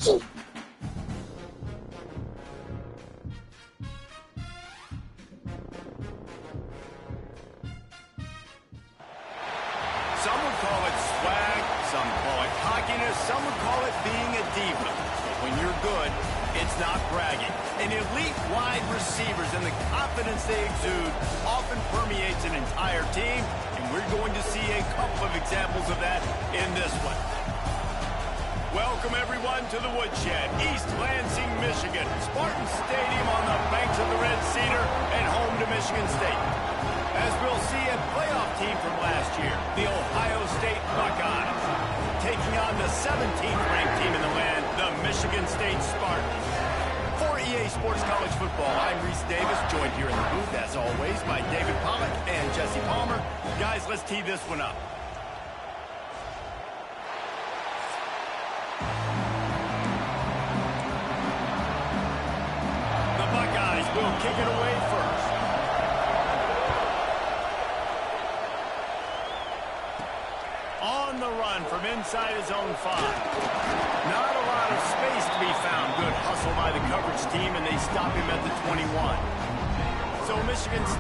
Some would call it swag, some call it cockiness, some would call it being a diva. But when you're good, it's not bragging. And elite wide receivers and the confidence they exude often permeates an entire team, and we're going to see a couple of examples of that in this one. Welcome, everyone, to the Woodshed, East Lansing, Michigan. Spartan Stadium on the banks of the Red Cedar and home to Michigan State. As we'll see, a playoff team from last year, the Ohio State Buckeyes, taking on the 17th-ranked team in the land, the Michigan State Spartans. For EA Sports College Football, I'm Reese Davis, joined here in the booth, as always, by David Pollack and Jesse Palmer. Guys, let's tee this one up. The Buckeyes will kick it away first. On the run from inside his own 5. Not a lot of space to be found. Good hustle by the coverage team, and they stop him at the 21. So Michigan's...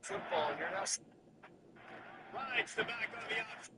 Football here now. Rides the back on the option.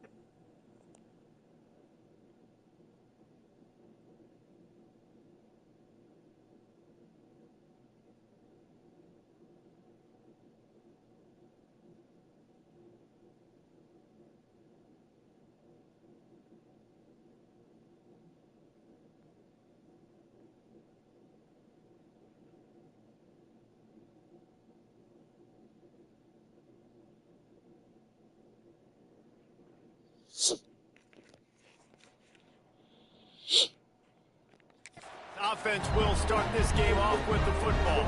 Offense will start this game off with the football.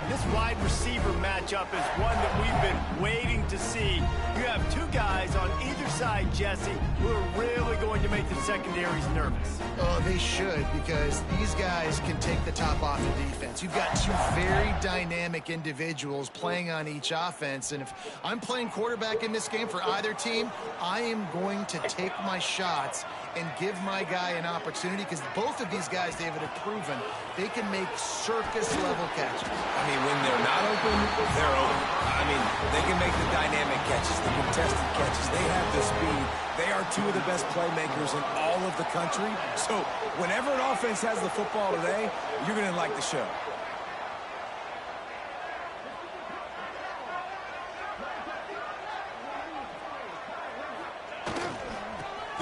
This wide receiver matchup is one that we've been waiting to see. You have two guys on either side, Jesse, who are really going to make the secondaries nervous. Oh, they should, because these guys can take the top off the defense. You've got two very dynamic individuals playing on each offense, and if I'm playing quarterback in this game for either team, I am going to take my shots and give my guy an opportunity, because both of these guys, David, have proven they can make circus-level catches. I mean, when they're not open, they're open. I mean, they can make the dynamic catches, the contested catches. They have the speed. They are two of the best playmakers in all of the country. So whenever an offense has the football today, you're going to like the show.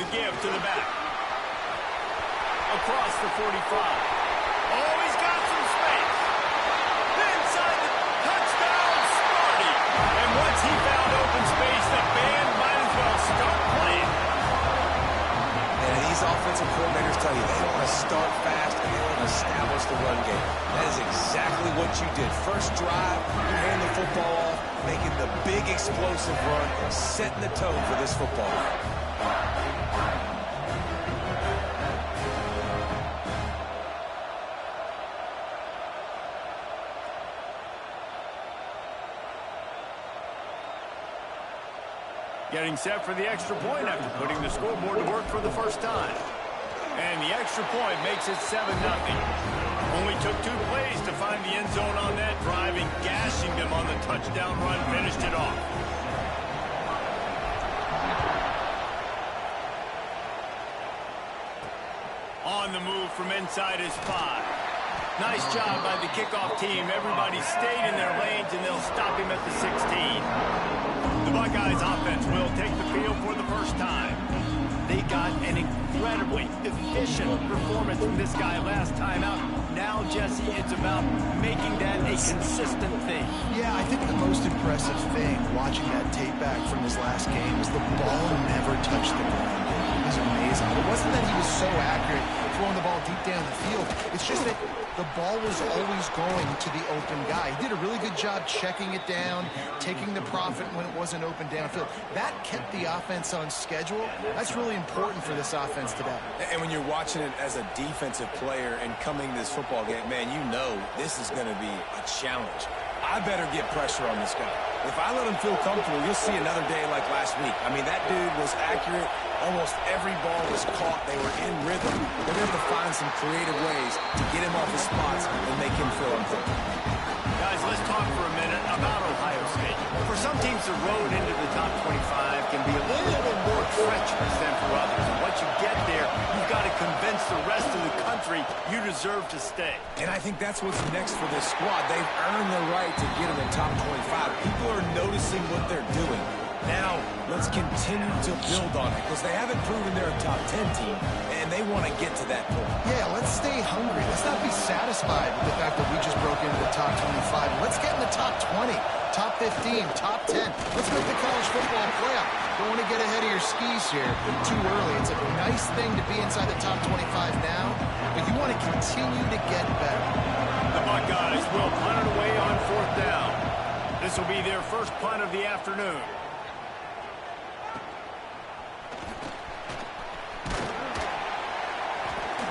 The give to the back. Across the 45. Oh, he's got some space. Inside the touchdown, Sparty. And once he found open space, the band might as well start playing. And these offensive coordinators tell you they want to start fast and they want to establish the run game. That is exactly what you did. First drive, you hand the football off, making the big explosive run, setting the tone for this football game. Getting set for the extra point after putting the scoreboard to work for the first time. And the extra point makes it 7-0. Only took 2 plays to find the end zone on that drive, and gashing them on the touchdown run finished it off. On the move from inside his 5. Nice job by the kickoff team. Everybody stayed in their lanes, and they'll stop him at the 16. The Buckeyes offense will take the field for the first time. They got an incredibly efficient performance from this guy last time out. Now, Jesse, it's about making that a consistent thing. Yeah, I think the most impressive thing watching that tape back from his last game is the ball never touched the ground. It was amazing. It wasn't that he was so accurate throwing the ball deep down the field. It's just that the ball was always going to the open guy. He did a really good job checking it down, taking the profit when it wasn't open downfield. That kept the offense on schedule. That's really important for this offense today. And when you're watching it as a defensive player and coming to this football game, man, you know this is going to be a challenge. I better get pressure on this guy. If I let him feel comfortable, you'll see another day like last week. I mean, that dude was accurate. Almost every ball was caught. They were in rhythm. They're going to have to find some creative ways to get him off his spots and make him feel important. Guys, let's talk for a minute about Ohio State. For some teams, the road into the top 25 can be a little more treacherous than for others. And once you get there, you've got to convince the rest of the country you deserve to stay. And I think that's what's next for this squad. They've earned the right to get in the top 25. People are noticing what they're doing. Now, let's continue to build on it because they haven't proven they're a top 10 team, and they want to get to that point. Yeah, let's stay hungry. Let's not be satisfied with the fact that we just broke into the top 25. Let's get in the top 20, top 15, top 10. Let's make the college football playoff. Don't want to get ahead of your skis here too early. It's a nice thing to be inside the top 25 now, but you want to continue to get better. The Buckeyes will punt it away on 4th down. This will be their first punt of the afternoon.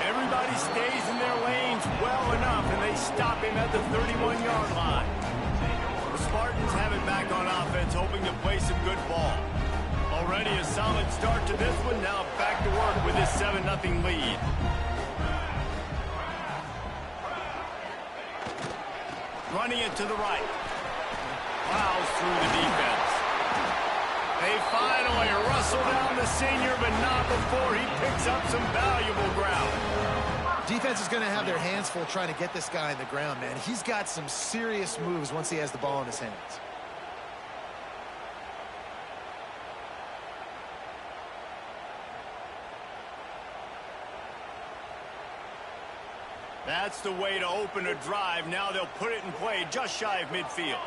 Everybody stays in their lanes well enough, and they stop him at the 31-yard line. The Spartans have it back on offense, hoping to play some good ball. Already a solid start to this one. Now back to work with this 7-0 lead. Running it to the right. Plows through the defense. They finally rustle down the senior, but not before he picks up some valuable ground. Defense is going to have their hands full trying to get this guy in the ground, man. He's got some serious moves once he has the ball in his hands. That's the way to open a drive. Now they'll put it in play just shy of midfield.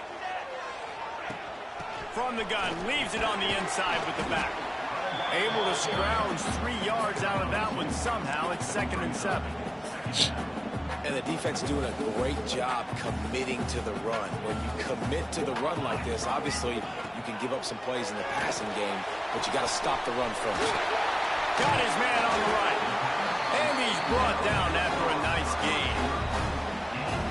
From the gun, leaves it on the inside with the back. Able to scrounge 3 yards out of that one somehow. It's 2nd and 7. And the defense doing a great job committing to the run. When you commit to the run like this, obviously you can give up some plays in the passing game, but you got to stop the run first. Got his man on the right. And he's brought down after a nice gain.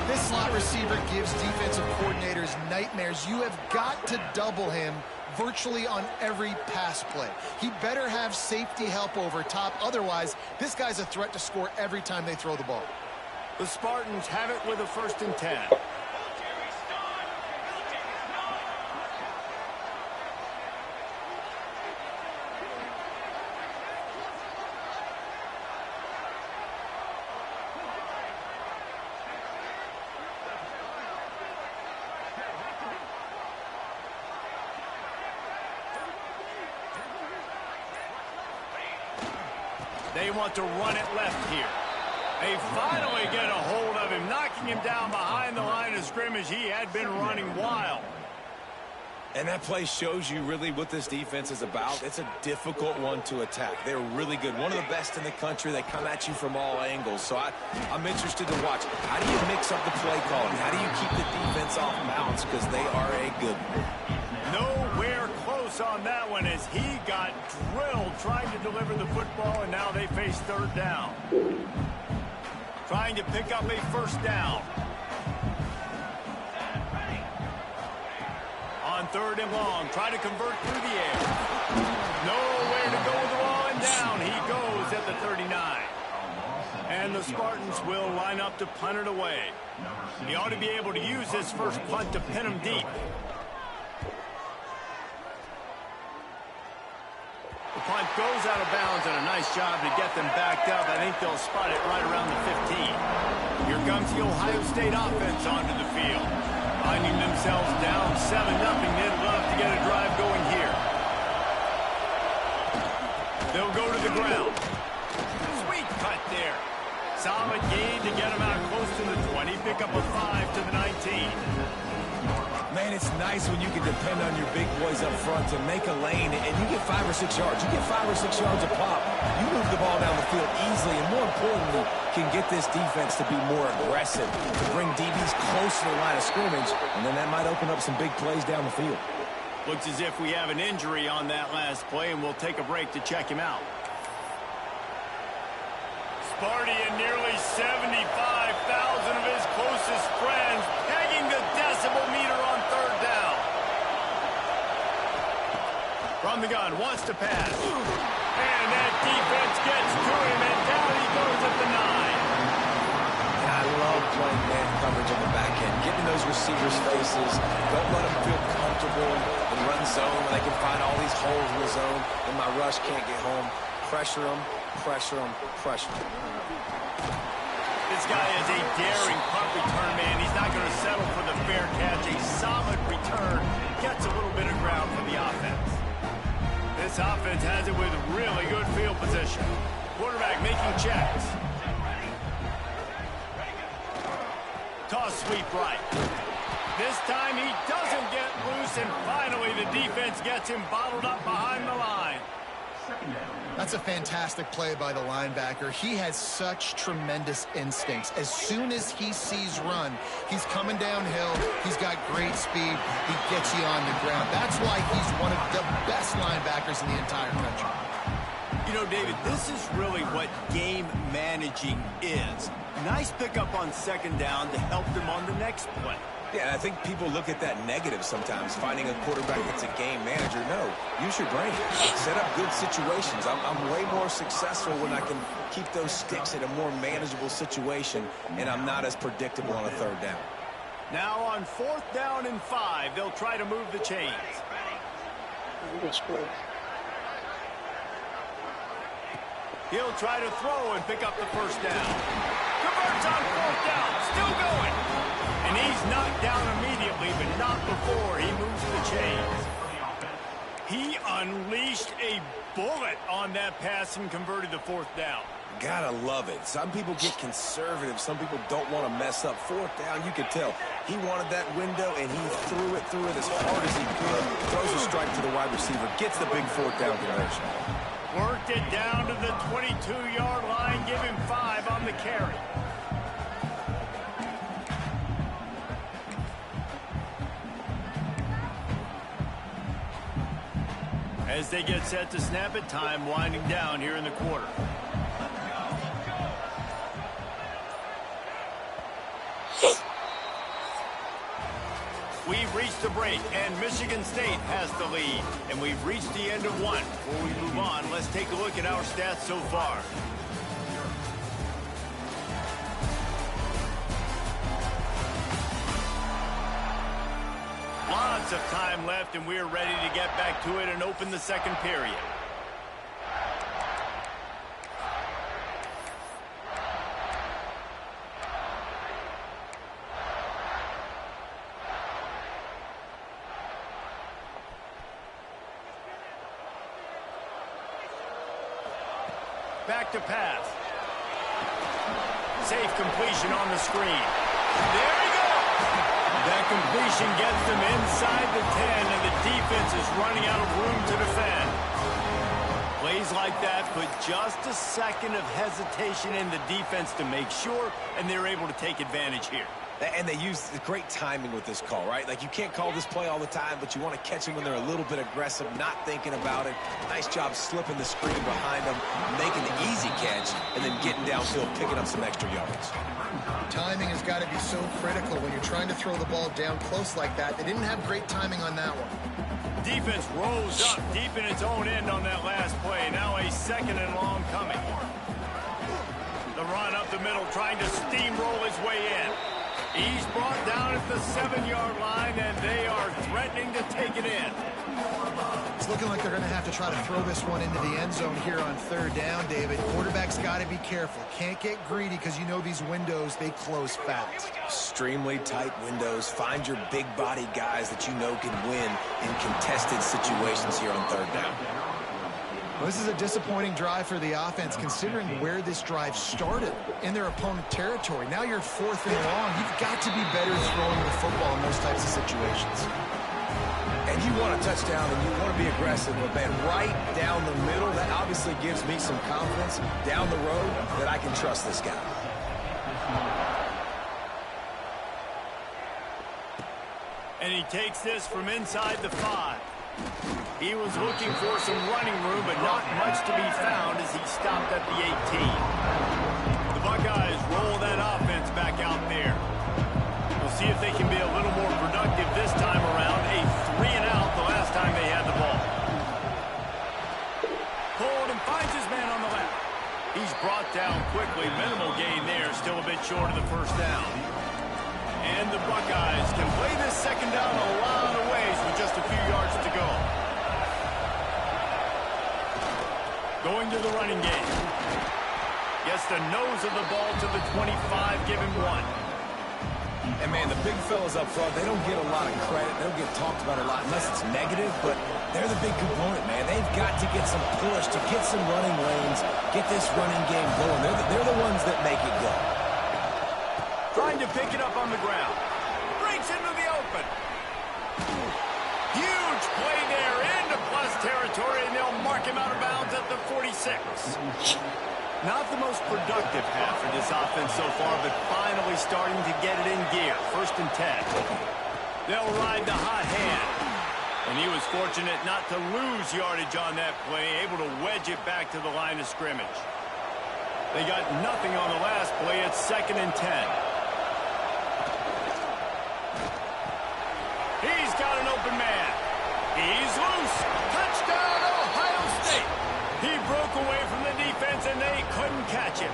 This slot receiver gives defensive coordinators nightmares. You have got to double him virtually on every pass play. He better have safety help over top. Otherwise, this guy's a threat to score every time they throw the ball. The Spartans have it with a 1st and 10. They want to run it left here. They finally get a hold of him, knocking him down behind the line of scrimmage. He had been running wild. And that play shows you really what this defense is about. It's a difficult one to attack. They're really good. One of the best in the country. They come at you from all angles. So I'm interested to watch. How do you mix up the play calling? How do you keep the defense off balance? Because they are a good one. Nowhere close on that one as he got drilled trying to deliver the football, and now they face 3rd down. Trying to pick up a 1st down. On 3rd and long, try to convert through the air. Nowhere to go with the ball, and down he goes at the 39. And the Spartans will line up to punt it away. He ought to be able to use this first punt to pin him deep. The punt goes out of bounds, and a nice job to get them backed up. I think they'll spot it right around the 15. Here comes the Ohio State offense onto the field. Finding themselves down 7-0. They'd love to get a drive going here. They'll go to the ground. Sweet cut there. Solid gain to get them out close to the 20. Pick up a 5 to the 19. Man, It's nice when you can depend on your big boys up front to make a lane, and you get 5 or 6 yards. You get 5 or 6 yards a pop. You move the ball down the field easily, and more importantly, can get this defense to be more aggressive, to bring DBs close to the line of scrimmage, and then that might open up some big plays down the field. Looks as if we have an injury on that last play, and we'll take a break to check him out. Sparty and nearly 75,000 of his closest friends pegging the decibel meter on third down. From the gun, wants to pass. And that defense gets to him, and down he goes at the 9. And I love playing man coverage on the back end, getting those receivers' faces. Don't let them feel comfortable in run zone when they can find all these holes in the zone, and my rush can't get home. Pressure them, pressure them, pressure them. This guy is a daring punt return man. He's not going to settle for the fair catch. A solid return. Gets a little bit of ground for the offense. This offense has it with really good field position. Quarterback making checks. Toss sweep right. This time he doesn't get loose, and finally the defense gets him bottled up behind the line. That's a fantastic play by the linebacker. He has such tremendous instincts. As soon as he sees run, he's coming downhill. He's got great speed. He gets you on the ground. That's why he's one of the best linebackers in the entire country. You know, David, this is really what game managing is. Nice pickup on second down to help them on the next play. Yeah, I think people look at that negative sometimes, finding a quarterback that's a game manager. No, use your brain. Set up good situations. I'm way more successful when I can keep those sticks in a more manageable situation, and I'm not as predictable on a third down. Now on 4th down and 5, they'll try to move the chains. He'll try to throw and pick up the first down. Converts on 4th down, still going. And he's knocked down immediately, but not before he moves the chains. He unleashed a bullet on that pass and converted the 4th down. Gotta love it. Some people get conservative. Some people don't want to mess up. 4th down, you could tell. He wanted that window, and he threw it as hard as he could. Throws a strike to the wide receiver. Gets the big 4th down conversion. Worked it down to the 22-yard line. Give him 5 on the carry. As they get set to snap it, time winding down here in the quarter. We've reached the break, and Michigan State has the lead. And we've reached the end of one. Before we move on, let's take a look at our stats so far. Lots of time left, and we're ready to get back to it and open the second period. Back to pass. Safe completion on the screen. There he goes. That completion gets them inside the 10, and the defense is running out of room to defend. Plays like that put just a second of hesitation in the defense to make sure, and they're able to take advantage here. And they use great timing with this call, right? Like, you can't call this play all the time, but you want to catch them when they're a little bit aggressive, not thinking about it. Nice job slipping the screen behind them, making the easy catch, and then getting downfield, picking up some extra yards. Timing has got to be so critical when you're trying to throw the ball down close like that. They didn't have great timing on that one. Defense rolls up deep in its own end on that last play. Now a second and long coming. The run up the middle, trying to steamroll his way in. He's brought down at the 7-yard line, and they are threatening to take it in. It's looking like they're going to have to try to throw this one into the end zone here on 3rd down, David. Quarterback's got to be careful. Can't get greedy because you know these windows, they close fast. Extremely tight windows. Find your big body guys that you know can win in contested situations here on 3rd down. Well, this is a disappointing drive for the offense, considering where this drive started, in their opponent territory. Now you're 4th and long. You've got to be better throwing the football in those types of situations. And you want a touchdown, and you want to be aggressive, but man, right down the middle, that obviously gives me some confidence down the road that I can trust this guy. And he takes this from inside the 5. He was looking for some running room, but not much to be found as he stopped at the 18. The Buckeyes roll that offense back out there. We'll see if they can be a little more productive this time around. A 3-and-out the last time they had the ball. Pulled and finds his man on the left. He's brought down quickly. Minimal gain there. Still a bit short of the first down. And the Buckeyes can play this second down a lot of ways with just a few yards to go. Going to the running game. Gets the nose of the ball to the 25, give him 1. And, man, the big fellas up front, they don't get a lot of credit. They don't get talked about a lot unless it's negative, but they're the big component, man. They've got to get some push, to get some running lanes, get this running game going. They're the ones that make it go. Trying to pick it up on the ground. Breaks into the open. Huge play there into plus territory, and they'll mark him out of bounds at the 46. Not the most productive half for this offense so far, but finally starting to get it in gear. 1st and 10. They'll ride the hot hand. And he was fortunate not to lose yardage on that play, able to wedge it back to the line of scrimmage. They got nothing on the last play. It's 2nd and 10. He's got an open man. He's loose. Touchdown, Ohio State. He broke away from the defense, and they couldn't catch him.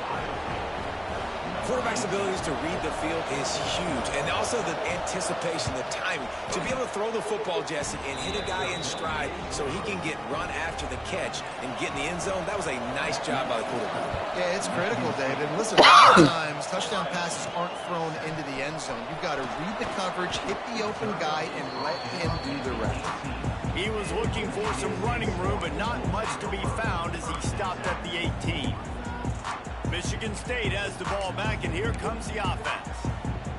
Quarterback's abilities to read the field is huge, and also the anticipation, the timing. To be able to throw the football, Jesse, and hit a guy in stride so he can get run after the catch and get in the end zone, that was a nice job by the quarterback. Yeah, it's critical, David. Listen, a lot of times touchdown passes aren't thrown into the end zone. You've got to read the coverage, hit the open guy, and let him do the rest. He was looking for some running room, but not much to be found as he stopped at the 18. Michigan State has the ball back, and here comes the offense.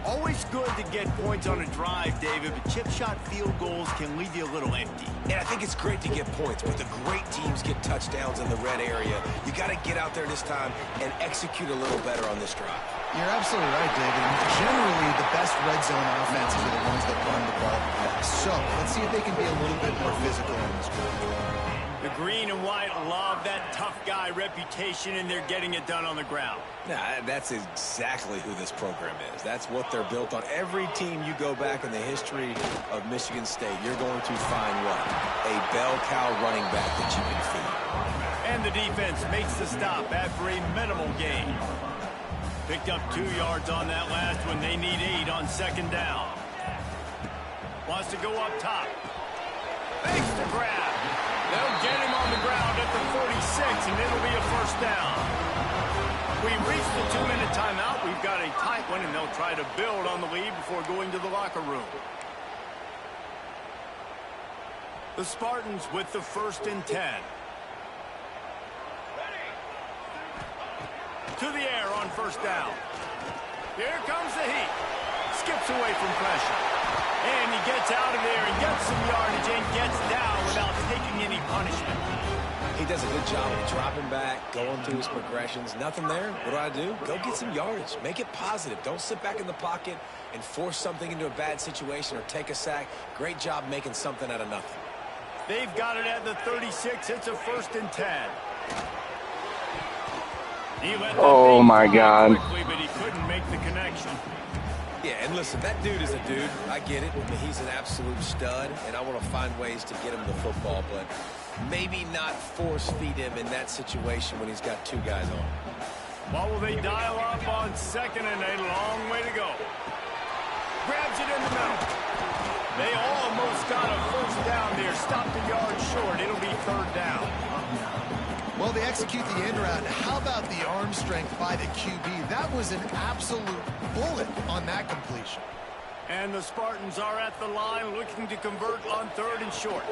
Always good to get points on a drive, David, but chip shot field goals can leave you a little empty. And I think it's great to get points, but the great teams get touchdowns in the red area. You got to get out there this time and execute a little better on this drive. You're absolutely right, David. And generally, the best red zone offenses are the ones that run the ball best. So let's see if they can be a little bit more physical in this one. The green and white love that tough guy reputation, and they're getting it done on the ground. Nah, that's exactly who this program is. That's what they're built on. Every team you go back in the history of Michigan State, you're going to find what? A bell cow running back that you can feed. And the defense makes the stop after a minimal gain. Picked up 2 yards on that last one. They need 8 on 2nd down. Wants to go up top. Fakes the grab. They'll get him on the ground at the 46, and it'll be a 1st down. We reached the 2-minute timeout. We've got a tight one, and they'll try to build on the lead before going to the locker room. The Spartans with the 1st and 10. To the air on 1st down. Here comes the heat. Skips away from pressure. And he gets out of there and gets some yardage and gets down without taking any punishment. He does a good job of dropping back, going through his progressions. Nothing there. What do? Go get some yardage. Make it positive. Don't sit back in the pocket and force something into a bad situation or take a sack. Great job making something out of nothing. They've got it at the 36. It's a 1st and 10. Oh my God. Quickly, but he couldn't make the connection. Yeah, and listen, that dude is a dude. I get it. I mean, he's an absolute stud, and I want to find ways to get him the football, but maybe not force feed him in that situation when he's got 2 guys on. What will they dial up on 2nd and a long way to go? Grabs it in the middle. They almost got a 1st down there. Stopped a yard short. It'll be 3rd down. Well, they execute the end route. How about the arm strength by the QB? That was an absolute bullet on that completion. And the Spartans are at the line looking to convert on 3rd and short.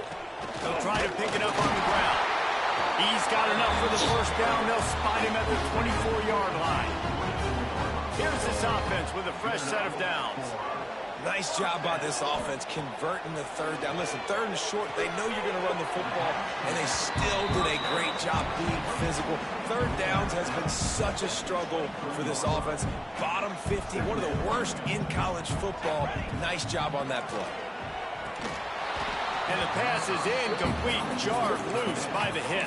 They'll try to pick it up on the ground. He's got enough for the first down. They'll spot him at the 24-yard line. Here's this offense with a fresh set of downs. Nice job by this offense converting the third down. Listen, third and short, they know you're going to run the football, and they still did a great job being physical. Third downs has been such a struggle for this offense. Bottom 50, one of the worst in college football. Nice job on that play. And the pass is incomplete, jarred loose by the hit.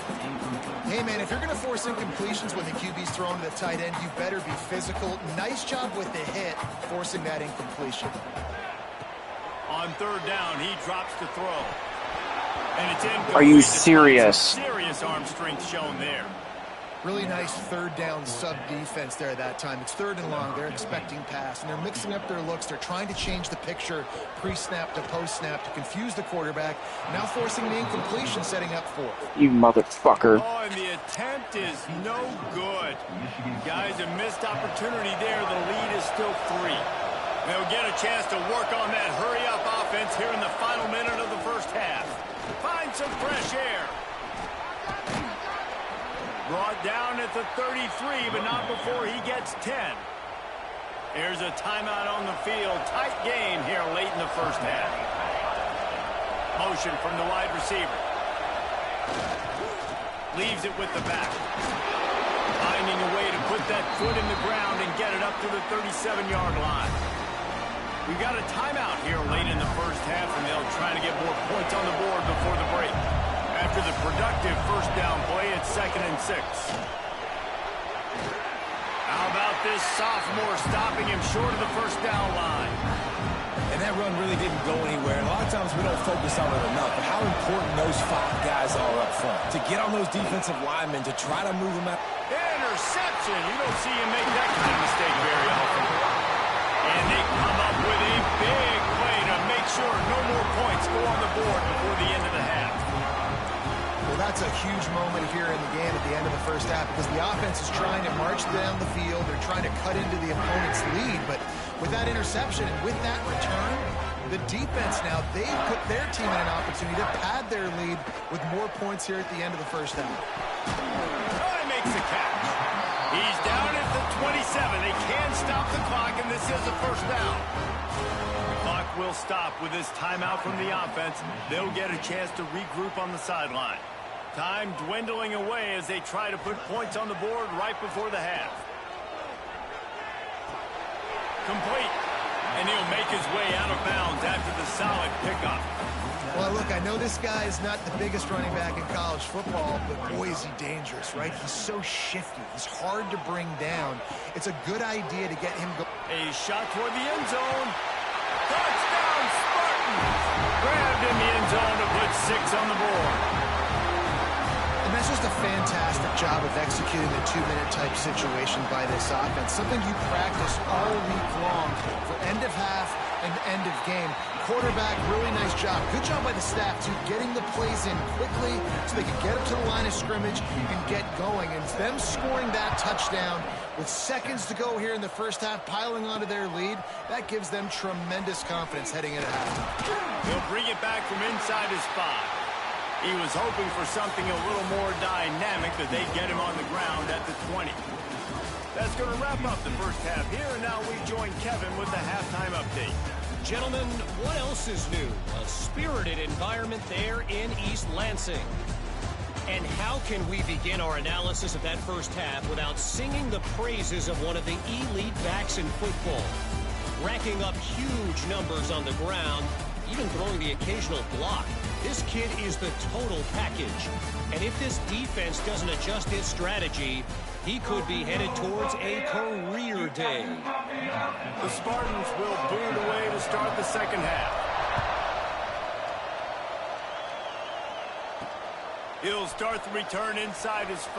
Hey, man, if you're going to force incompletions when the QB's thrown to the tight end, you better be physical. Nice job with the hit, forcing that incompletion. On third down, he drops to throw. And it's incomplete. Are you serious? Serious arm strength shown there. Really nice third down sub-defense there that time. It's third and long. They're expecting pass, and they're mixing up their looks. They're trying to change the picture pre-snap to post-snap to confuse the quarterback. Now forcing the incompletion, setting up fourth. You motherfucker. Oh, and the attempt is no good. Guys, a missed opportunity there. The lead is still 3. They'll get a chance to work on that hurry-up offense here in the final minute of the first half. Find some fresh air. Brought down at the 33, but not before he gets 10. There's a timeout on the field. Tight game here late in the first half. Motion from the wide receiver. Leaves it with the back. Finding a way to put that foot in the ground and get it up to the 37-yard line. We've got a timeout here late in the first half, and they'll try to get more points on the board before the break. After the productive first down play, it's 2nd and 6. How about this sophomore stopping him short of the first down line? And that run really didn't go anywhere. A lot of times we don't focus on it enough, but how important those 5 guys are up front. To get on those defensive linemen, to try to move them out. Interception. You don't see him make that kind of mistake very often. And they come up with a big play to make sure no more points go on the board before the end of the half. Well, that's a huge moment here in the game at the end of the first half because the offense is trying to march down the field. They're trying to cut into the opponent's lead, but with that interception and with that return, the defense now, they put their team in an opportunity to pad their lead with more points here at the end of the first half. Oh, he makes the catch. He's down at the 27. They can't stop the clock, and this is a first down. The clock will stop with this timeout from the offense. They'll get a chance to regroup on the sideline. Time dwindling away as they try to put points on the board right before the half. Complete. And he'll make his way out of bounds after the solid pickup. Well, look, I know this guy is not the biggest running back in college football, but boy, is he dangerous, right? He's so shifty. He's hard to bring down. It's a good idea to get him going. A shot toward the end zone. Touchdown, Spartans! Grabbed in the end zone to put 6 on the board. And that's just a fantastic job of executing a 2-minute type situation by this offense. Something you practice all week long for end of half and end of game. Quarterback, really nice job. Good job by the staff, too, getting the plays in quickly so they can get up to the line of scrimmage and get going. And them scoring that touchdown with seconds to go here in the first half, piling onto their lead, that gives them tremendous confidence heading into halftime. He'll bring it back from inside his 5. He was hoping for something a little more dynamic, that they'd get him on the ground at the 20. That's going to wrap up the first half here, and now we join Kevin with the halftime update. Gentlemen, what else is new? A spirited environment there in East Lansing. And how can we begin our analysis of that first half without singing the praises of one of the elite backs in football? Racking up huge numbers on the ground, even throwing the occasional block. This kid is the total package. And if this defense doesn't adjust its strategy, he could be headed towards a career day. The Spartans will boot away to start the second half. He'll start the return inside his 5.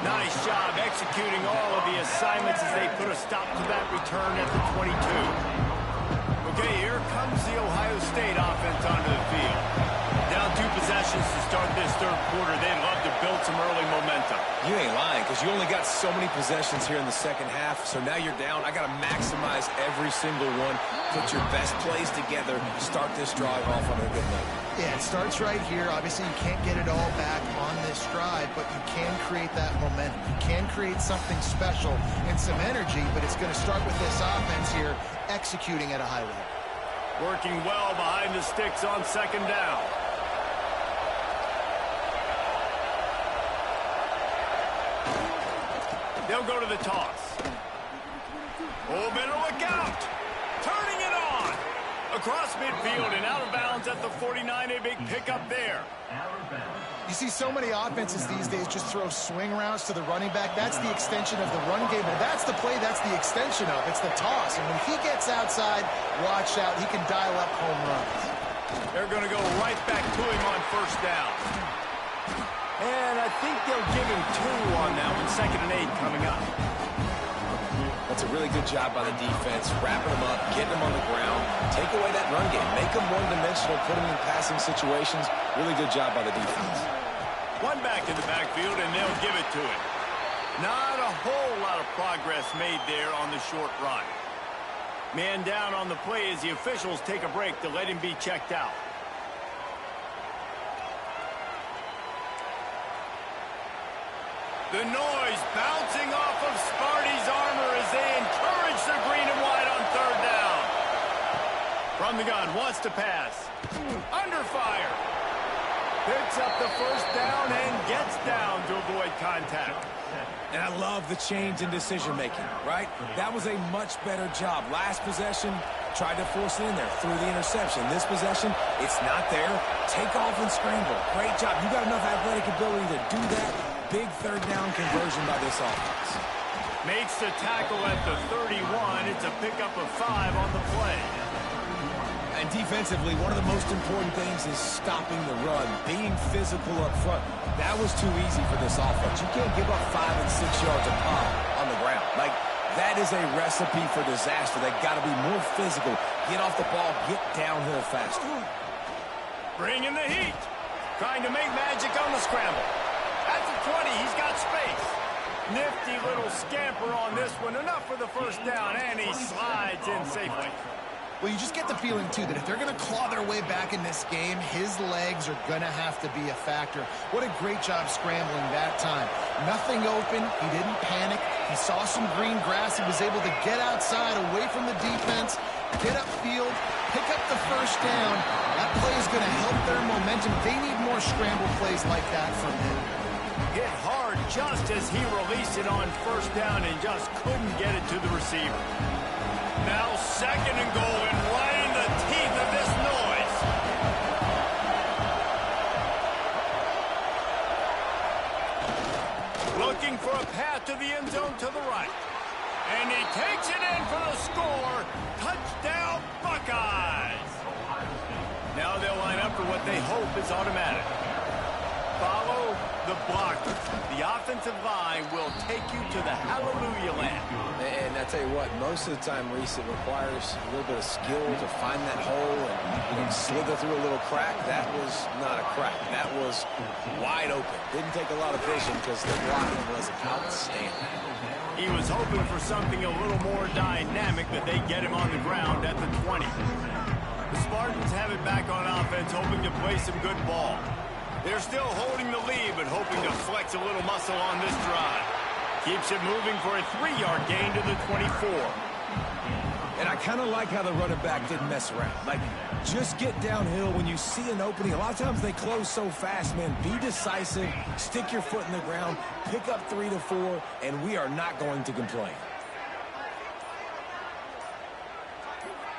Nice job executing all of the assignments as they put a stop to that return at the 22. Okay, here comes the Ohio State offense onto the field. Down 2 possessions to start this third quarter. They'd love to build some early momentum. You ain't lying, because you only got so many possessions here in the second half, so now you're down. I got to maximize every single one. Put your best plays together. Start this drive off on a good note. Yeah, it starts right here. Obviously, you can't get it all back on this drive, but you can create that momentum. You can create something special and some energy, but it's going to start with this offense here executing at a high level. Working well behind the sticks on second down. They'll go to the toss. Oh, better look out. Turning it on. Across midfield and out of bounds at the 49. A big pickup there. You see so many offenses these days just throw swing routes to the running back. That's the extension of the run game. But that's the play that's the extension of. It's the toss. And when he gets outside, watch out. He can dial up home runs. They're going to go right back to him on first down. And I think they'll give him 2 on that one. 2nd and 8 coming up. That's a really good job by the defense, wrapping them up, getting them on the ground, take away that run game, make them one-dimensional, put them in passing situations. Really good job by the defense. One back in the backfield, and they'll give it to him. Not a whole lot of progress made there on the short run. Man down on the play as the officials take a break to let him be checked out. The noise bouncing off of Sparty's armor as they encourage the green and white on third down. From the gun, wants to pass. Under fire. Picks up the first down and gets down to avoid contact. And I love the change in decision-making, right? That was a much better job. Last possession, tried to force it in there, threw the interception. This possession, it's not there. Take off and scramble. Great job. You got enough athletic ability to do that. Big third down conversion by this offense. Makes the tackle at the 31. It's a pickup of 5 on the play. And defensively, one of the most important things is stopping the run, being physical up front. That was too easy for this offense. You can't give up 5 and 6 yards a pop on the ground. Like, that is a recipe for disaster. They got to be more physical. Get off the ball, get downhill faster. Bring in the heat. Trying to make magic on the scramble. At the 20, he's got space. Nifty little scamper on this one. Enough for the first down, and he slides in safely. Well, you just get the feeling, too, that if they're going to claw their way back in this game, his legs are going to have to be a factor. What a great job scrambling that time. Nothing open. He didn't panic. He saw some green grass. He was able to get outside, away from the defense, get upfield, pick up the first down. That play is going to help their momentum. They need more scramble plays like that from him. Hit hard just as he released it on first down and just couldn't get it to the receiver. Now 2nd and goal and right in the teeth of this noise. Looking for a path to the end zone to the right. And he takes it in for the score. Touchdown, Buckeyes. Now they'll line up for what they hope is automatic. Follow the blocker. The offensive line will take you to the hallelujah land. And I tell you what, most of the time, Reese, it requires a little bit of skill to find that hole and slither through a little crack. That was not a crack. That was wide open. Didn't take a lot of vision because the blocking was outstanding. He was hoping for something a little more dynamic, but they get him on the ground at the 20. The Spartans have it back on offense, hoping to play some good ball. They're still holding the lead, but hoping to flex a little muscle on this drive. Keeps it moving for a 3-yard gain to the 24. And I kind of like how the running back didn't mess around. Like, just get downhill when you see an opening. A lot of times they close so fast, man. Be decisive, stick your foot in the ground, pick up 3 to 4, and we are not going to complain.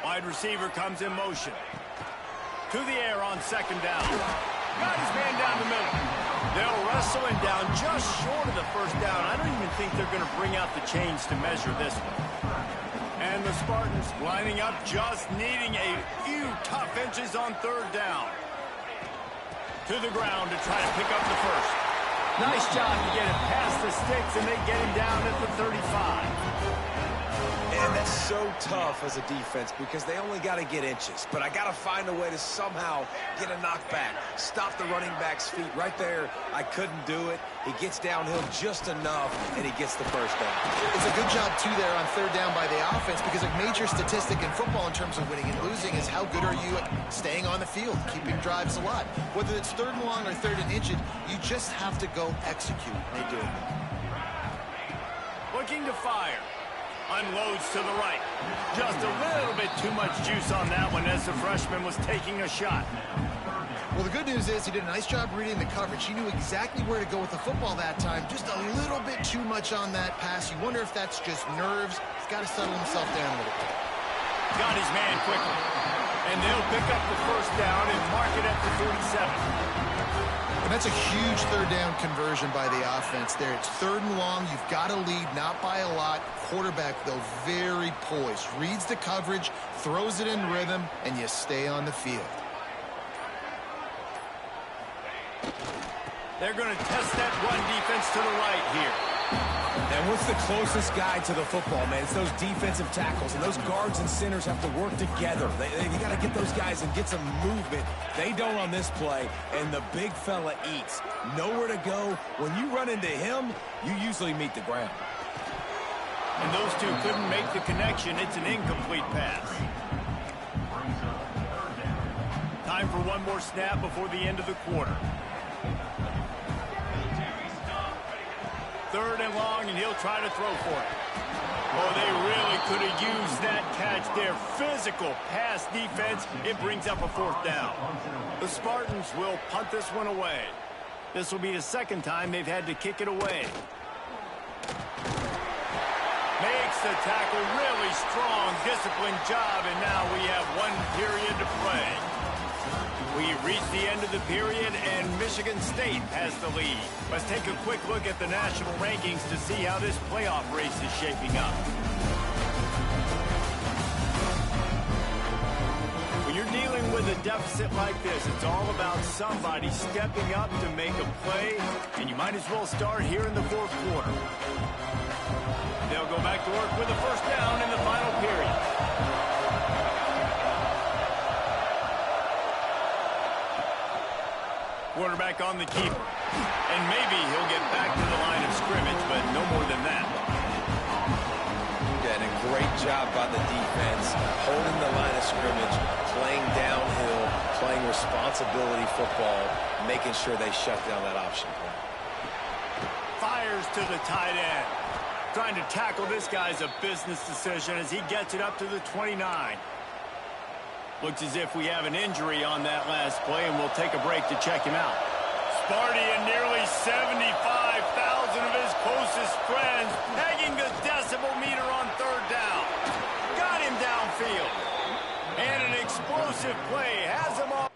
Wide receiver comes in motion. To the air on 2nd down. Got his man down the middle. They'll wrestle him down just short of the first down. I don't even think they're going to bring out the chains to measure this one. And the Spartans lining up, just needing a few tough inches on 3rd down. To the ground to try to pick up the first. Nice job to get it past the sticks, and they get him down at the 35. Man, that's so tough as a defense because they only got to get inches. But I got to find a way to somehow get a knockback, stop the running back's feet. Right there, I couldn't do it. He gets downhill just enough, and he gets the first down. It's a good job, too, there on third down by the offense because a major statistic in football in terms of winning and losing is how good are you at staying on the field, keeping drives alive. Whether it's third and long or third and inches, you just have to go execute. They do. Looking to fire. Unloads to the right. Just a little bit too much juice on that one as the freshman was taking a shot. Well, the good news is he did a nice job reading the coverage. He knew exactly where to go with the football that time. Just a little bit too much on that pass. You wonder if that's just nerves. He's got to settle himself down a little bit. Got his man quickly. And they'll pick up the first down and mark it at the 37. And that's a huge third down conversion by the offense there. It's third and long. You've got to lead, not by a lot. Quarterback, though, very poised. Reads the coverage, throws it in rhythm, and you stay on the field. They're going to test that run defense to the right here. And what's the closest guy to the football, man? It's those defensive tackles, and those guards and centers have to work together. You got to get those guys and get some movement. They don't on this play, and the big fella eats. Nowhere to go. When you run into him, you usually meet the ground. And those two couldn't make the connection. It's an incomplete pass. Time for one more snap before the end of the quarter. Third and long, and he'll try to throw for it. Oh, they really could have used that catch there. Physical pass defense. It brings up a fourth down. The Spartans will punt this one away. This will be the second time they've had to kick it away. Makes the tackle, really strong, disciplined job, and now we have one period to play. We've reached the end of the period, and Michigan State has the lead. Let's take a quick look at the national rankings to see how this playoff race is shaping up. When you're dealing with a deficit like this, it's all about somebody stepping up to make a play, and you might as well start here in the fourth quarter. They'll go back to work with the first down in the final period. Quarterback on the keeper. And maybe he'll get back to the line of scrimmage, but no more than that. Yeah, and a great job by the defense, holding the line of scrimmage, playing downhill, playing responsibility football, making sure they shut down that option play. Fires to the tight end. Trying to tackle this guy's a business decision as he gets it up to the 29. Looks as if we have an injury on that last play, and we'll take a break to check him out. Sparty and nearly 75,000 of his closest friends pegging the decibel meter on third down. Got him downfield. And an explosive play has him off.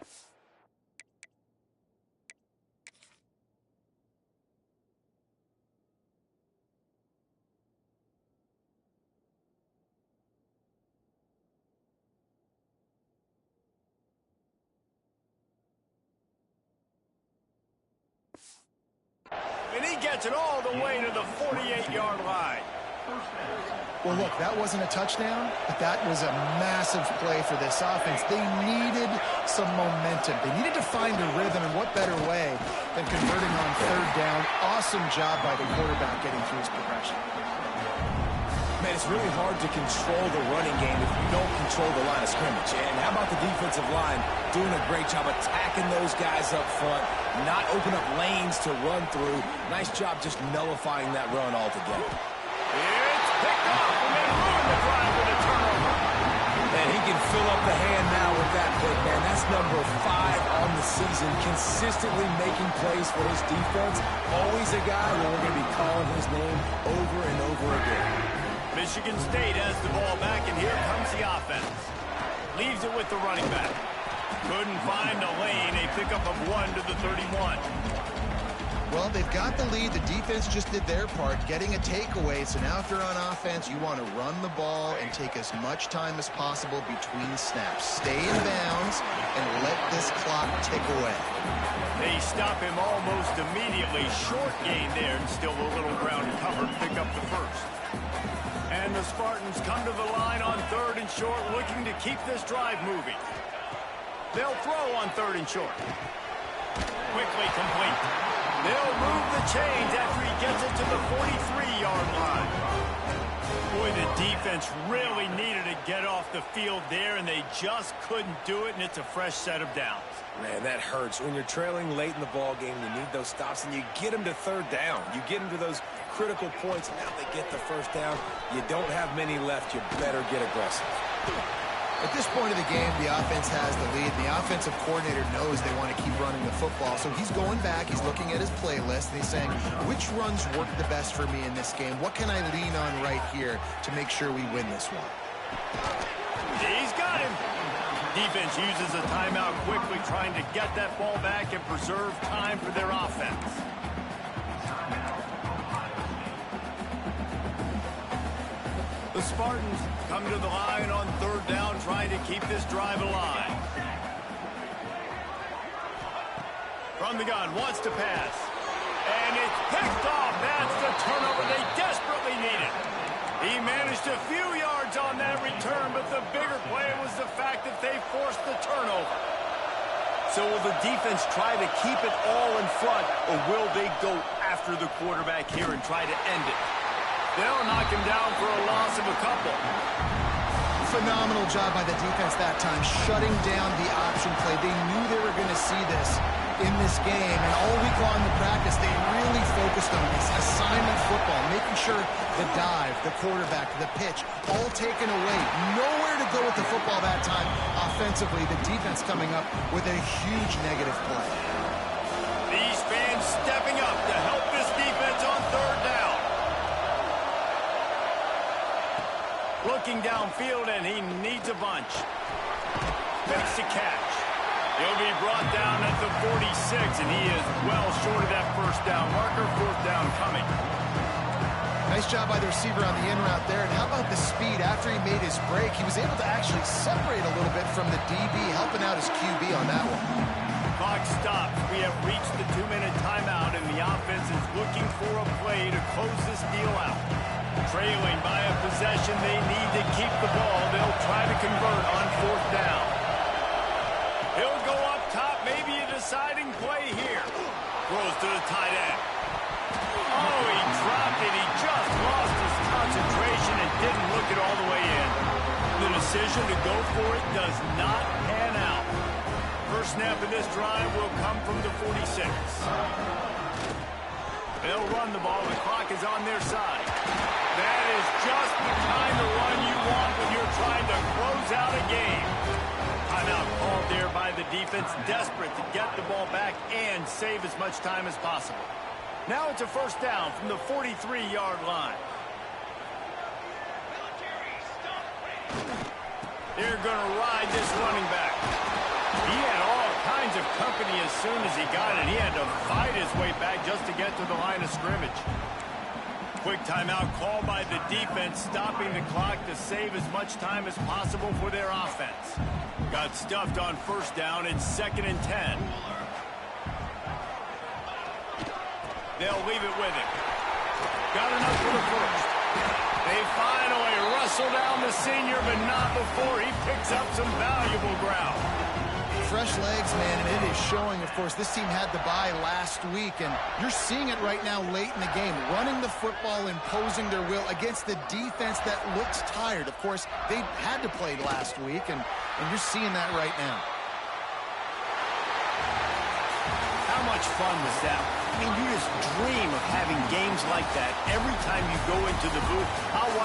And he gets it all the way to the 48-yard line. Well, look, that wasn't a touchdown, but that was a massive play for this offense. They needed some momentum. They needed to find a rhythm, and what better way than converting on third down. Awesome job by the quarterback getting through his progression. Man, it's really hard to control the running game if you don't control the line of scrimmage. And how about the defensive line doing a great job attacking those guys up front, not open up lanes to run through. Nice job just nullifying that run altogether. It's picked off, and they ruin the drive with a turnover. And he can fill up the hand now with that pick, man. That's number 5 on the season, consistently making plays for his defense. Always a guy where we're going to be calling his name over and over again. Michigan State has the ball back, and here comes the offense. Leaves it with the running back. Couldn't find a lane. A pickup of 1 to the 31. Well, they've got the lead. The defense just did their part, getting a takeaway. So now if you're on offense, you want to run the ball and take as much time as possible between snaps. Stay in bounds and let this clock tick away. They stop him almost immediately. Short gain there, and still a little ground covered. Pick up the first. And the Spartans come to the line on 3rd and short, looking to keep this drive moving. They'll throw on 3rd and short. Quickly complete. They'll move the chains after he gets it to the 43-yard line. Boy, the defense really needed to get off the field there, and they just couldn't do it, and it's a fresh set of downs. Man, that hurts. When you're trailing late in the ball game, you need those stops, and you get them to 3rd down. You get them to those critical points, and now they get the 1st down. You don't have many left. You better get aggressive. At this point of the game, the offense has the lead. The offensive coordinator knows they want to keep running the football, so he's going back, he's looking at his playlist, and he's saying, which runs work the best for me in this game? What can I lean on right here to make sure we win this one? He's got him. Defense uses a timeout quickly, trying to get that ball back and preserve time for their offense. The Spartans come to the line on 3rd down, trying to keep this drive alive. From the gun, wants to pass. And it's picked off. That's the turnover they desperately needed. He managed a few yards on that return, but the bigger play was the fact that they forced the turnover. So will the defense try to keep it all in front, or will they go after the quarterback here and try to end it? They'll knock him down for a loss of a couple. Phenomenal job by the defense that time, shutting down the option play. They knew they were going to see this in this game, and all week long in practice, they really focused on this assignment football, making sure the dive, the quarterback, the pitch, all taken away. Nowhere to go with the football that time. Offensively, the defense coming up with a huge negative play. These fans stepping up to help this defense on 3rd down. Looking downfield, and he needs a bunch. Makes the catch. He'll be brought down at the 46, and he is well short of that 1st down marker. 4th down coming. Nice job by the receiver on the in route there. And how about the speed? After he made his break, he was able to actually separate a little bit from the DB, helping out his QB on that one. Clock stops. We have reached the 2-minute timeout, and the offense is looking for a play to close this deal out. Trailing by a possession, they need to keep the ball. They'll try to convert on 4th down. He'll go up top, maybe a deciding play here. Throws to the tight end. Oh, he dropped it. He just lost his concentration and didn't look it all the way in. The decision to go for it does not pan out. First snap of this drive will come from the 46. They'll run the ball. The clock is on their side. That is just the kind of run you want when you're trying to close out a game. Timeout called there by the defense, desperate to get the ball back and save as much time as possible. Now it's a 1st down from the 43-yard line. They're going to ride this running back. He had all kinds of company as soon as he got it. He had to fight his way back just to get to the line of scrimmage. Quick timeout called by the defense, stopping the clock to save as much time as possible for their offense. Got stuffed on 1st down. It's 2nd and 10. They'll leave it with him. Got enough for the 1st. They finally wrestle down the senior, but not before he picks up some valuable ground. Fresh legs, man, and it is showing. Of course, this team had the bye last week, and you're seeing it right now late in the game. Running the football, imposing their will against the defense that looks tired. Of course, they had to play last week, and you're seeing that right now. How much fun was that? I mean, you just dream of having games like that every time you go into the booth. I'll watch